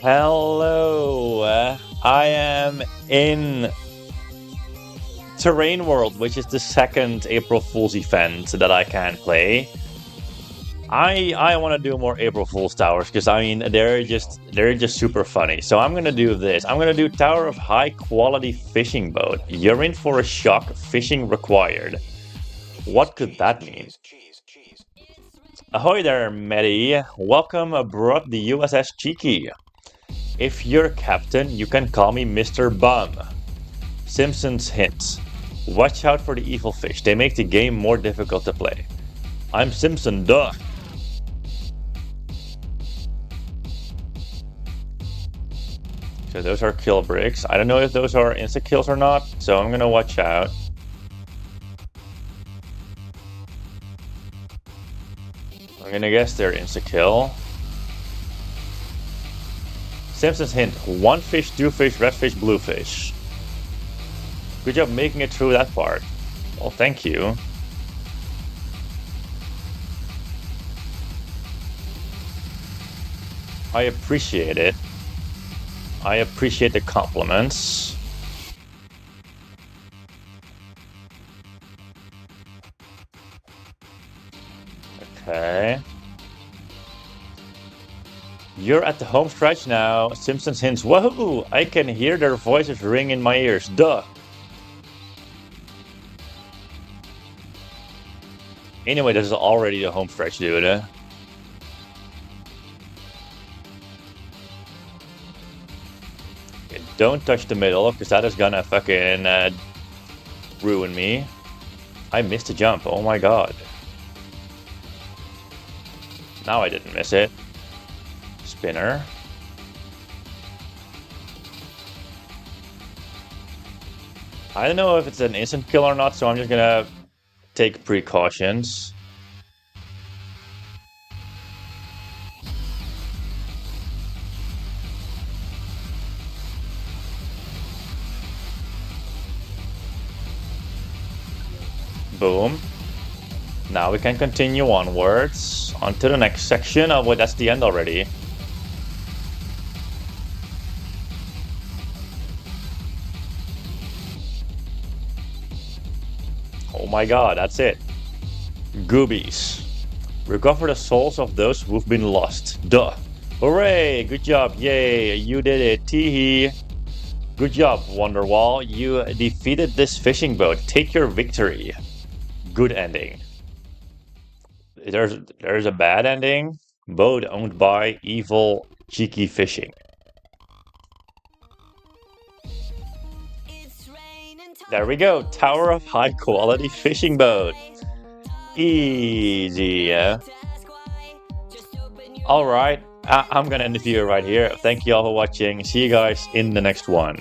Hello, I am in Terrain World, which is the second April Fool's event that I can play. I want to do more April Fool's towers because I mean they're just super funny. So I'm gonna do this. I'm gonna do Tower of High Quality Fishing Boat. You're in for a shock. Fishing required. What could that mean? Ahoy there, Matty. Welcome aboard the USS Cheeky. If you're captain, you can call me Mr. Bum. Simpsons hint. Watch out for the evil fish. They make the game more difficult to play. I'm Simpson, duh. So those are kill bricks. I don't know if those are insta kills or not, so I'm gonna watch out. I'm gonna guess they're insta kill. Simpsons hint. One fish, two fish, red fish, blue fish. Good job making it through that part. Well, thank you. I appreciate it. I appreciate the compliments. Okay. You're at the home stretch now. Simpsons hints. Whoa! I can hear their voices ring in my ears. Duh. Anyway, this is already the home stretch, dude. Don't touch the middle, because that is gonna fucking ruin me. I missed a jump. Oh my god. Now I didn't miss it. Spinner. I don't know if it's an instant kill or not, so I'm just gonna take precautions. Boom. Now we can continue onwards onto the next section. Oh, wait, that's the end already. Oh my god, that's it. Goobies. Recover the souls of those who've been lost. Duh. Hooray! Good job. Yay, you did it. Teehee. Good job, Wonderwall. You defeated this fishing boat. Take your victory. Good ending. There's a bad ending. Boat owned by evil cheeky fishing. There we go. Tower of High Quality Fishing Boat. Easy. Alright, I'm gonna end the video right here. Thank you all for watching. See you guys in the next one.